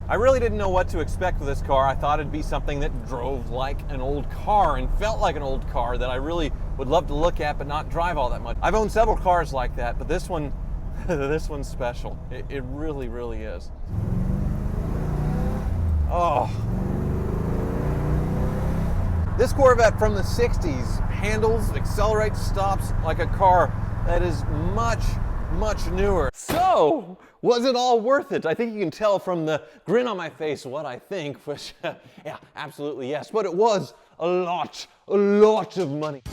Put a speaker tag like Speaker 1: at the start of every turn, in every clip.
Speaker 1: I really didn't know what to expect with this car. I thought it'd be something that drove like an old car and felt like an old car that I really would love to look at but not drive all that much. I've owned several cars like that, but this one, this one's special. It really, really is. Oh. This Corvette from the 60s handles, accelerates, stops like a car that is much, much newer. So, was it all worth it? I think you can tell from the grin on my face what I think, which, yeah, absolutely yes. But it was a lot of money.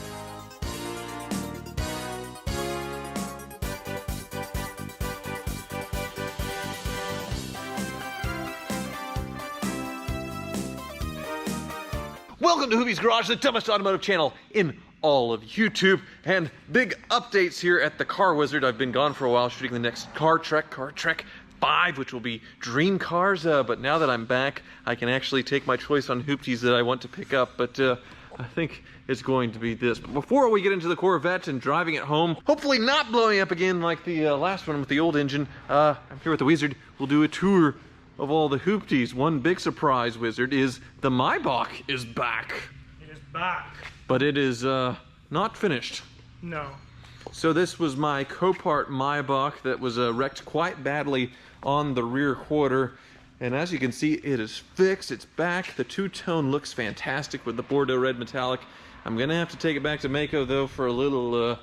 Speaker 1: Welcome to Hoopy's Garage, the dumbest automotive channel in all of YouTube, and big updates here at the Car Wizard. I've been gone for a while shooting the next Car Trek 5, which will be dream cars, but now that I'm back, I can actually take my choice on hoopties that I want to pick up, but I think it's going to be this. But before we get into the Corvette and driving it home, hopefully not blowing up again like the last one with the old engine, I'm here with the Wizard. We'll do a tour of all the hoopties. One big surprise, Wizard, is the Maybach is back.
Speaker 2: It is back.
Speaker 1: But it is not finished.
Speaker 2: No.
Speaker 1: So this was my Copart Maybach that was wrecked quite badly on the rear quarter. And as you can see, it is fixed, it's back. The two-tone looks fantastic with the Bordeaux red metallic. I'm gonna have to take it back to Mako though for a little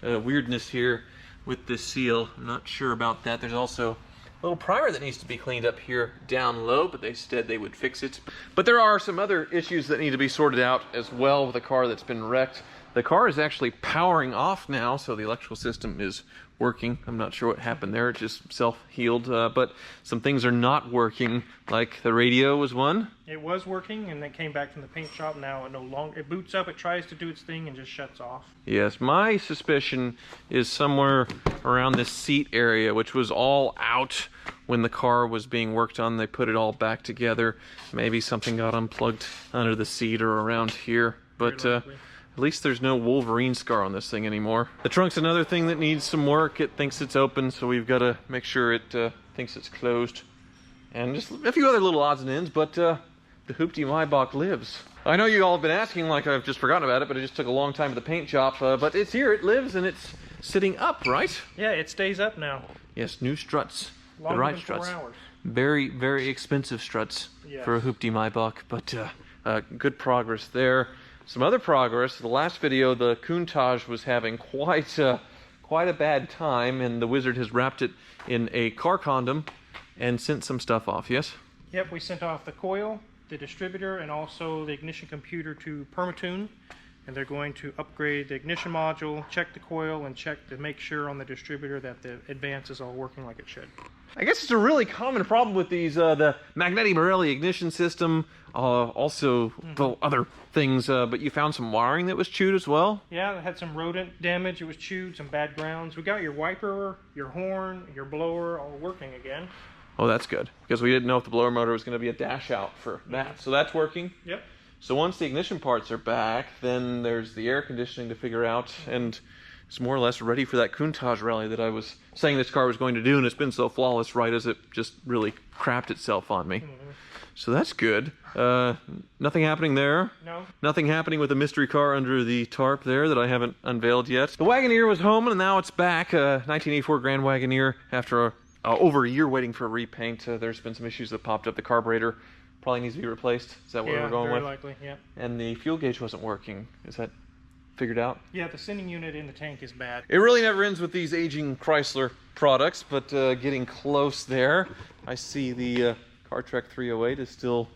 Speaker 1: weirdness here with this seal. I'm not sure about that. There's also a little primer that needs to be cleaned up here down low, but they said they would fix it. But there are some other issues that need to be sorted out as well with a car that's been wrecked. The car is actually powering off now, so the electrical system is working. I'm not sure what happened there, it just self-healed, but some things are not working, like the radio was one.
Speaker 2: It was working, and it came back from the paint shop. Now it no longer, it boots up, it tries to do its thing, and just shuts off.
Speaker 1: Yes, my suspicion is somewhere around this seat area, which was all out when the car was being worked on. They put it all back together. Maybe something got unplugged under the seat or around here, but at least there's no Wolverine scar on this thing anymore. The trunk's another thing that needs some work. It thinks it's open, so we've got to make sure it thinks it's closed. And just a few other little odds and ends, but the Hoopty Maybach lives. I know you all have been asking like I've just forgotten about it, but it just took a long time at the paint shop. But it's here, it lives, and it's sitting up, right?
Speaker 2: Yeah, it stays up now.
Speaker 1: Yes, new struts.
Speaker 2: Longer
Speaker 1: the right
Speaker 2: than
Speaker 1: struts.
Speaker 2: 4 hours.
Speaker 1: Very, very expensive struts
Speaker 2: Yes.
Speaker 1: for a Hoopty Maybach, but good progress there. Some other progress. The last video, the Countach was having quite a bad time, and the Wizard has wrapped it in a car condom and sent some stuff off, yes?
Speaker 2: Yep, we sent off the coil, the distributor, and also the ignition computer to Permatune. And they're going to upgrade the ignition module, check the coil, and check to make sure on the distributor that the advance is all working like it should. I
Speaker 1: guess it's a really common problem with these, the Magneti Marelli ignition system, also the other things, but you found some wiring that was chewed as well?
Speaker 2: Yeah, it had some rodent damage, it was chewed, some bad grounds. We got your wiper, your horn, your blower all working again.
Speaker 1: Oh, that's good, because we didn't know if the blower motor was going to be a dash out for that. So that's working?
Speaker 2: Yep.
Speaker 1: So once the ignition parts are back, then there's the air conditioning to figure out, and it's more or less ready for that Countach rally that I was saying this car was going to do, and it's been so flawless right as it just really crapped itself on me. So that's good. Nothing happening there?
Speaker 2: No.
Speaker 1: Nothing happening with the mystery car under the tarp there that I haven't unveiled yet. The Wagoneer was home, and now it's back. 1984 Grand Wagoneer after over a year waiting for a repaint. There's been some issues that popped up. The carburetor probably needs to be replaced. Is that what we're going with?
Speaker 2: Yeah, very likely, yeah.
Speaker 1: And the fuel gauge wasn't working. Is that figured out?
Speaker 2: Yeah, the sending unit in the tank is bad.
Speaker 1: It really never ends with these aging Chrysler products, but getting close there. I see the Car Trek 308 is still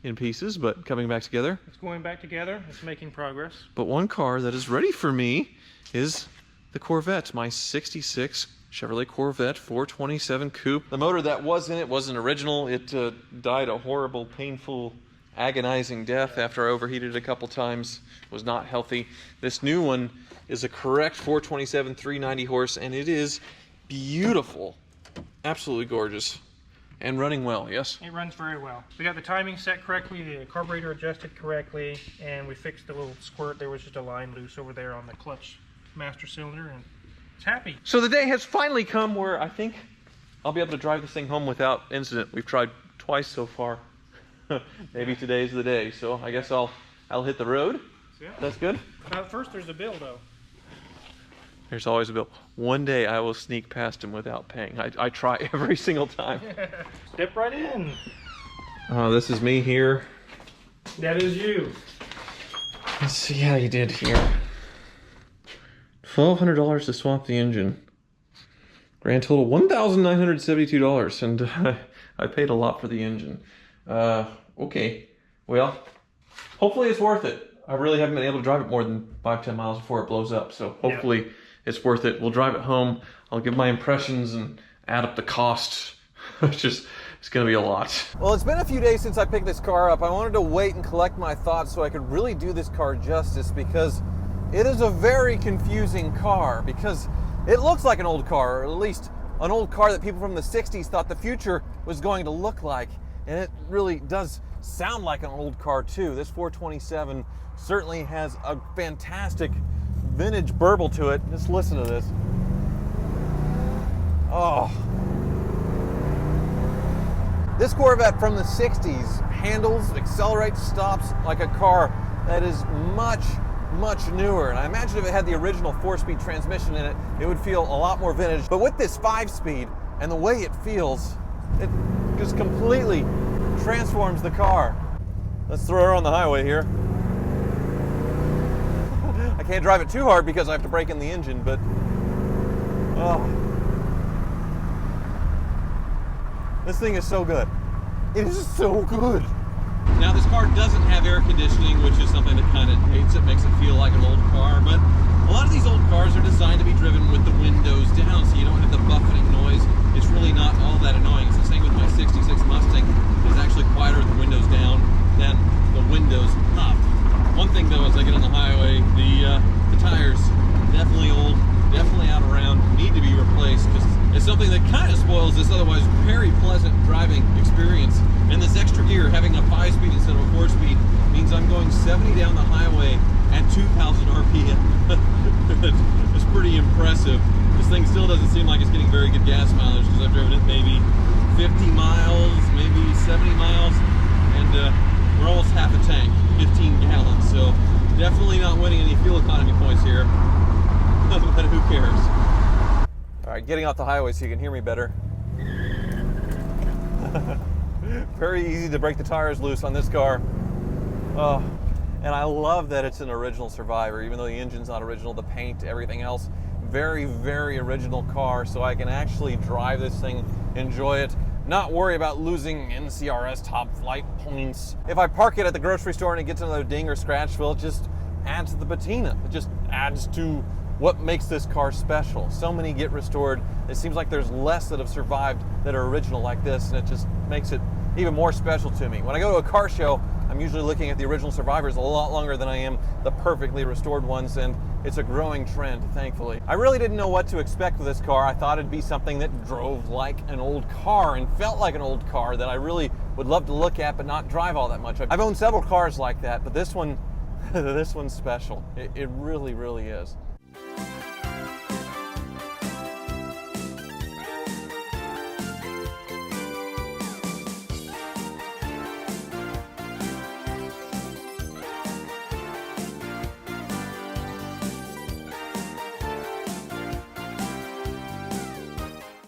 Speaker 1: in pieces, but coming back together.
Speaker 2: It's going back together. It's making progress.
Speaker 1: But one car that is ready for me is the Corvette, my 66 Chevrolet Corvette 427 Coupe. The motor that was in it wasn't original. It died a horrible, painful, agonizing death after I overheated it a couple times. It was not healthy. This new one is a correct 427 390 horse, and it is beautiful. Absolutely gorgeous. And running well, yes?
Speaker 2: It runs very well. We got the timing set correctly, the carburetor adjusted correctly, and we fixed the little squirt. There was just a line loose over there on the clutch master cylinder, and it's happy.
Speaker 1: So the day has finally come where I think I'll be able to drive this thing home without incident. We've tried twice so far. Maybe today's the day, so I guess I'll hit the road.
Speaker 2: Yeah.
Speaker 1: That's good.
Speaker 2: First, there's a bill though.
Speaker 1: There's always a bill. One day I will sneak past him without paying. I try every single time.
Speaker 2: Step right in.
Speaker 1: Oh, this is me here.
Speaker 2: That is you.
Speaker 1: Let's see how you did here. $1,200 to swap the engine. Grand total $1,972, and I paid a lot for the engine. Okay, well, hopefully it's worth it. I really haven't been able to drive it more than 5-10 miles before it blows up, so hopefully it's worth it. We'll drive it home. I'll give my impressions and add up the cost. It's gonna be a lot. Well, it's been a few days since I picked this car up. I wanted to wait and collect my thoughts so I could really do this car justice, because it is a very confusing car, because it looks like an old car, or at least an old car that people from the 60s thought the future was going to look like. And it really does sound like an old car too. This 427 certainly has a fantastic vintage burble to it. Just listen to this. Oh. This Corvette from the 60s handles, accelerates, stops like a car that is much newer. And I imagine if it had the original 4-speed transmission in it, it would feel a lot more vintage. But with this 5-speed and the way it feels, it just completely transforms the car. Let's throw her on the highway here. I can't drive it too hard because I have to break in the engine, but this thing is so good. It is so good. Now this car doesn't have air conditioning, which is something that kind of hates it, makes it feel like an old car, but a lot of these old cars are designed to be driven with the windows down, so you don't have the buffeting noise. It's really not all that annoying. It's the same with my 66 Mustang. It's actually quieter with the windows down than the windows up. One thing though, as I get on the highway, the tires, definitely old, definitely out around, need to be replaced. It's something that kind of spoils this otherwise very pleasant driving experience. And this extra gear, having a 5-speed instead of a 4-speed, means I'm going 70 down the highway at 2,000 RPM. It's pretty impressive. This thing still doesn't seem like it's getting very good gas mileage, because I've driven it maybe 50 miles, maybe 70 miles, and we're almost half a tank, 15 gallons. So definitely not winning any fuel economy points here. But who cares? All right, getting off the highway so you can hear me better. Very easy to break the tires loose on this car. Oh, and I love that it's an original Survivor, even though the engine's not original, the paint, everything else. Very, very original car, so I can actually drive this thing, enjoy it, not worry about losing NCRS top flight points. If I park it at the grocery store and it gets another ding or scratch, well, it just adds to the patina. It just adds to what makes this car special. So many get restored. It seems like there's less that have survived that are original like this, and it just makes it even more special to me. When I go to a car show, I'm usually looking at the original Survivors a lot longer than I am the perfectly restored ones, and it's a growing trend, thankfully. I really didn't know what to expect with this car. I thought it'd be something that drove like an old car and felt like an old car that I really would love to look at but not drive all that much. I've owned several cars like that, but this one, this one's special. It really, really is.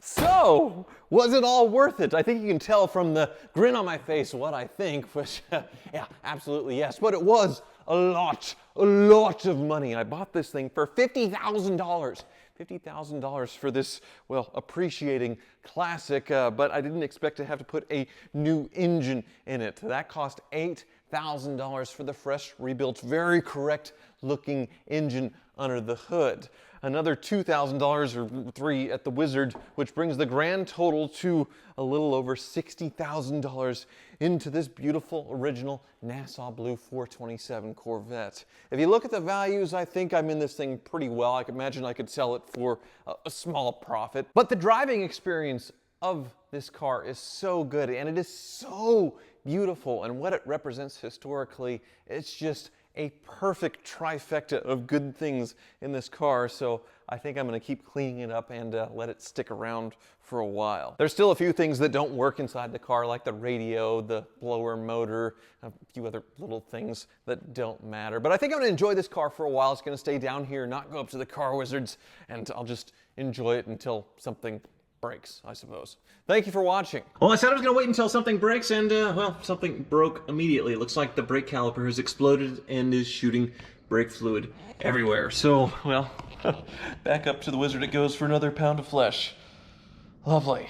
Speaker 1: So, was it all worth it? I think you can tell from the grin on my face what I think, which, yeah, absolutely yes. But it was a lot of money. I bought this thing for $50,000. $50,000 for this, well, appreciating classic, but I didn't expect to have to put a new engine in it. That cost $8,000 for the fresh rebuilt, very correct looking engine under the hood. Another $2,000 or $3,000 at the Wizard, which brings the grand total to a little over $60,000 into this beautiful original Nassau Blue 427 Corvette. If you look at the values, I think I'm in this thing pretty well. I can imagine I could sell it for a small profit. But the driving experience of this car is so good, and it is so beautiful, and what it represents historically, it's just a perfect trifecta of good things in this car, so I think I'm going to keep cleaning it up and let it stick around for a while. There's still a few things that don't work inside the car, like the radio, the blower motor, a few other little things that don't matter. But I think I'm going to enjoy this car for a while. It's going to stay down here, not go up to the car wizards, and I'll just enjoy it until something breaks, I suppose. Thank you for watching. Well, I said I was going to wait until something breaks, and, well, something broke immediately. It looks like the brake caliper has exploded and is shooting brake fluid everywhere. So, well, back up to the wizard it goes for another pound of flesh. Lovely.